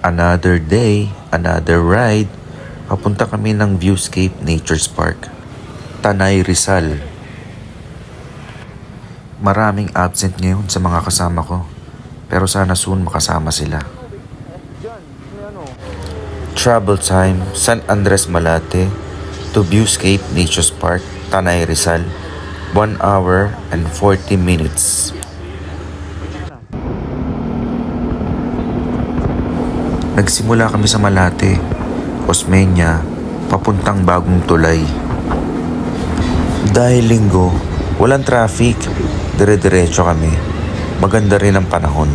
Another day, another ride. Papunta kami ng Viewscape Nature's Park, Tanay, Rizal. Maraming absent ngayon sa mga kasama ko, pero sana soon makasama sila. Travel time, San Andres, Malate to Viewscape Nature's Park, Tanay, Rizal, 1 hour and 40 minutes. Nagsimula kami sa Malate, Osmeña, papuntang Bagong Tulay. Dahil linggo, walang traffic, dire-diretso kami. Maganda rin ang panahon.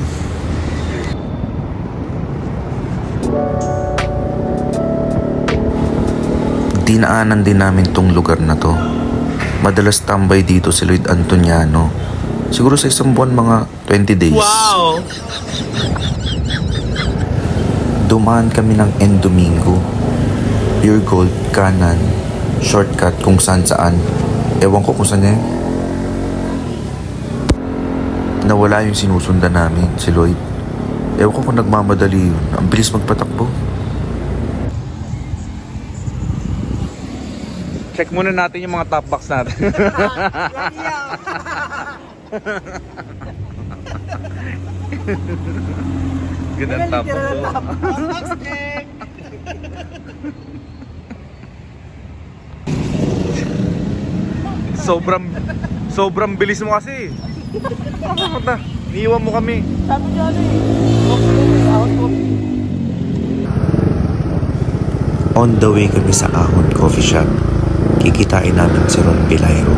Dinaanan din namin tong lugar na to. Madalas tambay dito si Lloyd Antoniano. Siguro sa isang buwan mga 20 days. Wow! Dumaan kami ng Domingo, Pure Gold, kanan, shortcut kung saan. Ewan ko kung saan yan. Nawala yung sinusundan namin, si Lloyd. Ewan ko kung nagmamadali yun. Ang bilis magpatakbo. Check muna natin yung mga top box natin. Gandang top box. Sobrang bilis mo kasi. Niiwan mo kami. Sabi niya On the way kami sa Ahon Coffee Shop. Kikitain namin si Ron Pilairo,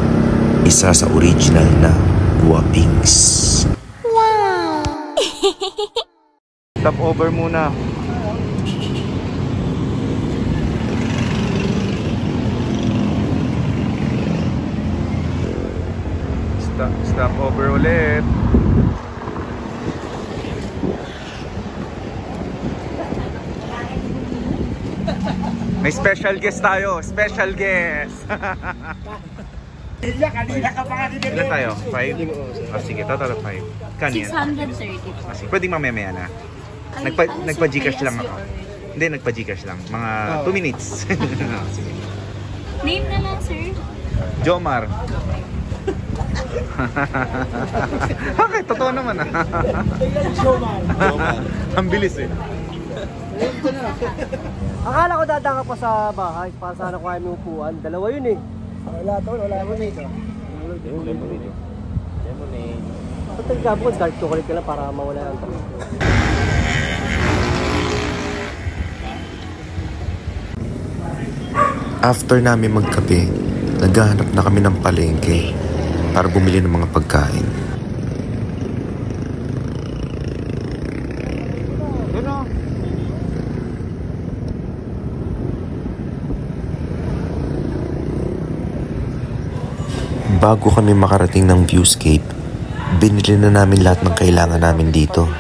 isa sa original na Guapings. wow! Stop over muna. Stop over ulit. May special guest tayo. Special guest. Kanina ka pa nga din. Ilan tayo? 5? Sige, total of 5. Kanina. 630 po. Sige, pwedeng mamaya na. Nagpa-Gcash lang ako. Hindi, nagpa-Gcash lang. Mga 2 minutes. Sige. Name na lang, sir. Jomar. Okay, totoo naman ah. Ang bilis eh. Akala ko dadanga pa sa bahay para sana kuha may upuan. Dalawa yun eh. Wala to, wala mo nito. Lemonade. Ba't nagkabo ko dark chocolate ka lang para mawala ang tamis. After namin magkape, naghahanap na kami ng palengke para bumili ng mga pagkain. Bago kami makarating ng Viewscape, binili na namin lahat ng kailangan namin dito.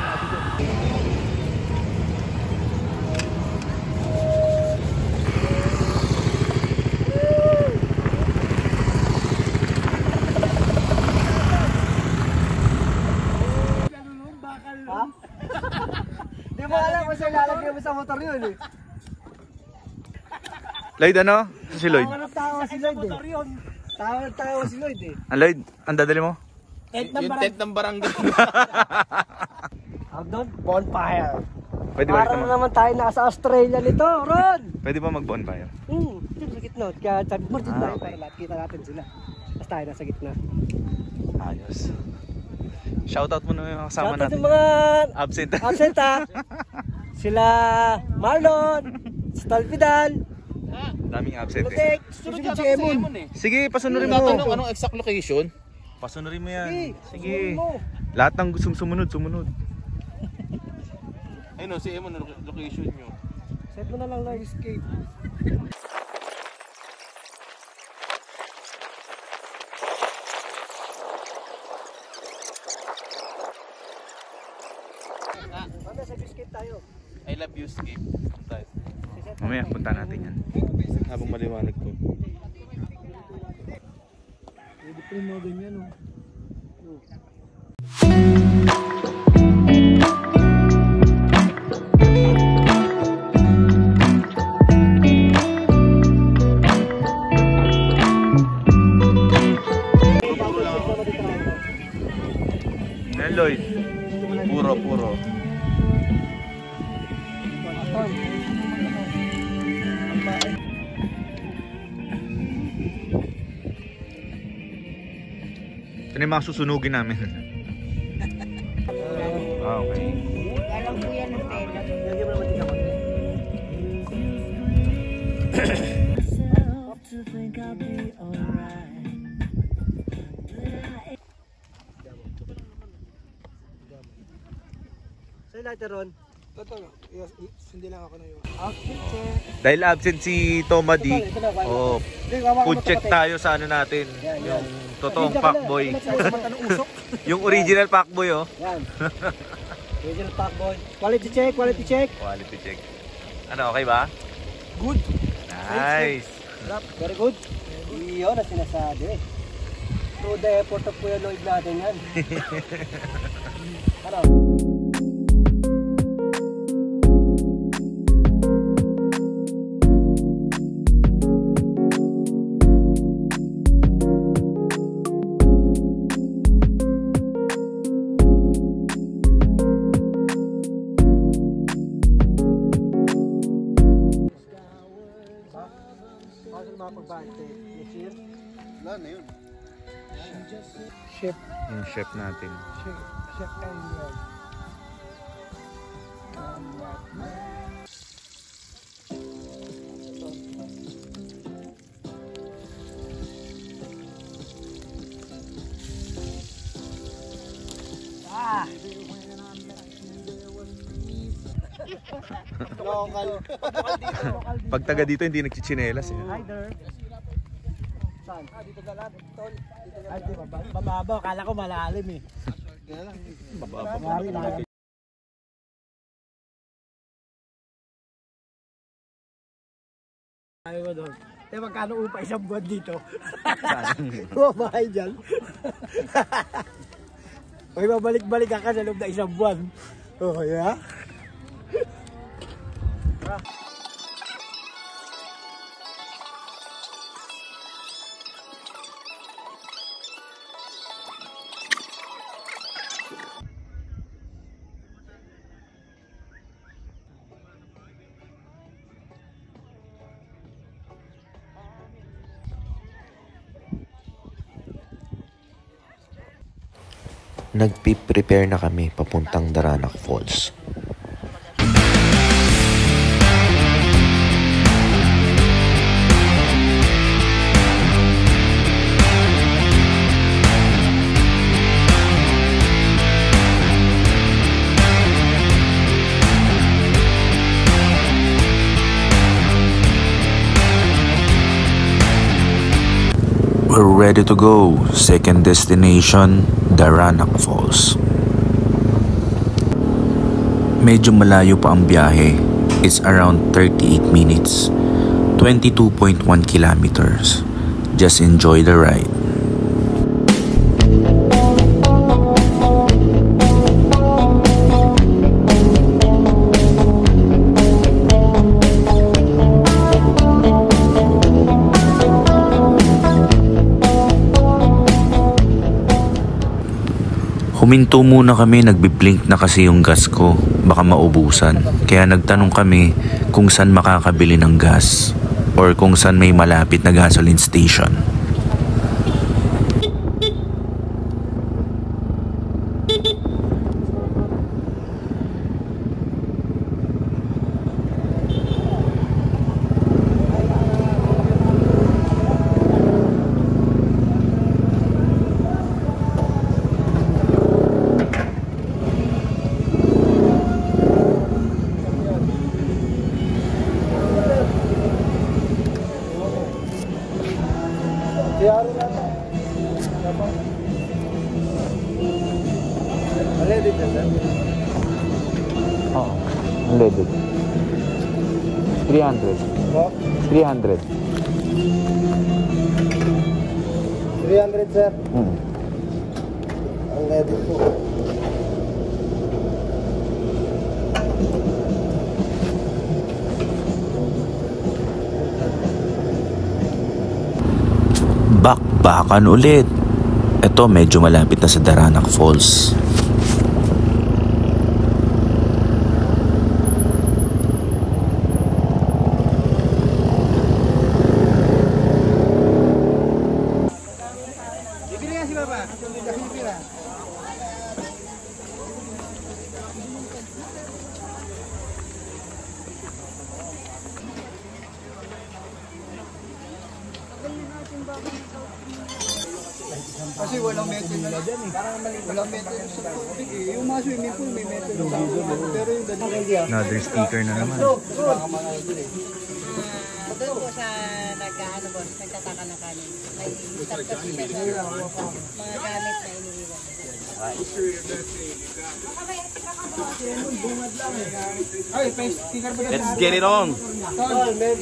Di mo alam kung saan lalagyan mo sa motor yun eh. Lloyd, ano? Si Lloyd. Tawa si Lloyd eh. Tawa si Lloyd eh. Ang Lloyd, ang dadali mo? Yung tent ng barangay. Ang doon, bonfire. Pwede ba Para naman tayo nasa Australia nito, Ron! Pwede ba mag-bonfire? Dito sa gitna. Kaya martin tayo para lahat kita natin sila. Tapos tayo nasa gitna. Ayos. Shoutout mo na yung kasama Shoutout natin. yung mga Absent. absent ha. Sila Marlon, Stalpidal, Daming absent eh. Lutek, sunod si Emon. Sige, pasunurin mo. Anong exact location? Pasunurin mo yan. Sige. Sige. Lahat ng sumunod. Ayun o, si Emon, location nyo. Set mo na lang live escape. Mamaya sa escape tayo. I love you, Skip. Mamaya, punta natin yan. Habang maliwanag ko. Pwede pa rin mga ganyan o. Ano yung mga susunugin namin? Okay. Alam po yan ng tela. Lagyan mo naman din ako. Sa'yo lahat Ron. Dahil absent si Toma D, food check tayo sa ano natin, yung totoong Pacboy. Yung original Pacboy, oh. Yan. Original Pacboy. Quality check, quality check. Quality check. Ano, okay ba? Good. Nice. Very good. Iyon na sinasabi. Through the effort of Kuya Lloyd natin yan. Ano? Wala na yun. Chef. Yung chef natin. Chef and local. Pag taga dito hindi nagchichinelas eh. Hi there. Saan? Dito na lahat, tol. Ay, di ba? Mababaw. Kala ko malalim eh. Kaya lang. Mababaw. Ayaw mo doon. Eh, magkano upa isang buwan dito? Bumabahay dyan. May babalik-balik ka sa loob na isang buwan. Oh, yeah? Nagpi-prepare na kami papuntang Daranac Falls. We're ready to go. Second destination, Daranac Falls. Medyo malayo pa ang biyahe. It's around 38 minutes. 22.1 kilometers. Just enjoy the ride. Huminto muna kami, nagbi-blink na kasi yung gas ko, baka maubusan. Kaya nagtanong kami kung saan makakabili ng gas or kung saan may malapit na gasoline station. Ready ka sir? Oo, unleaded. 300. 300. 300 sir. Ang ready po. Bakbakan ulit. Ito medyo malapit na sa Daranac Falls. Bibili nga si Papa. Kasi walang metal na dyan eh. Walang metal sa tubig eh. Yung mga swimming pool may metal sa tubig. Pero yung ganun. Another sticker na naman. Doon po sa nagkaano boss, nagtataka ng kanin. May start kasi siya sa mga gamit na iniiwan. Ay, sticker ba na? Let's get it on! Tol, Mel.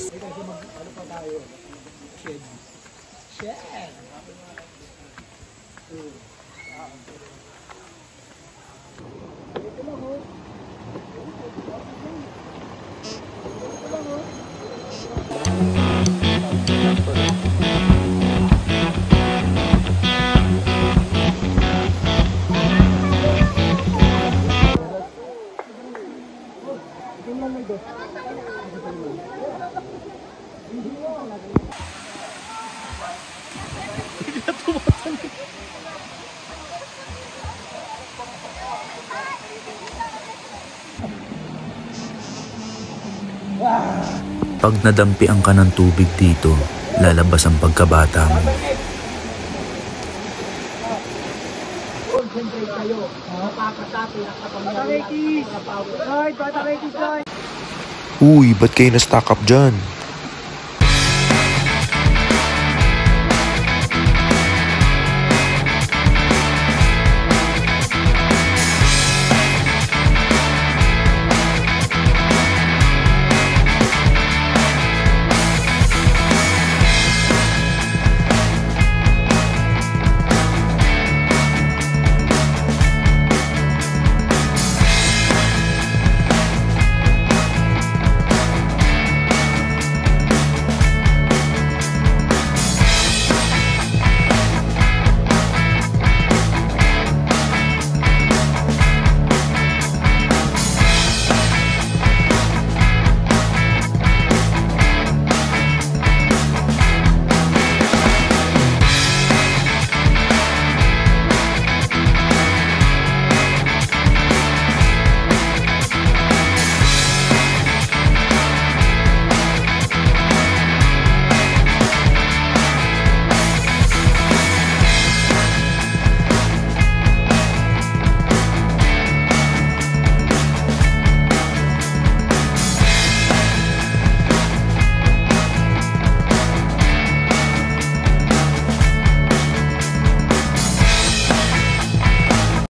Pag nadampian ka ng tubig dito, lalabas ang pagkabata mo. Concentrate kayo. Mapapatapin ang kapangyarihan. Bata Rekis! Bata Rekis! Uy, ba't kayo na-stack up dyan?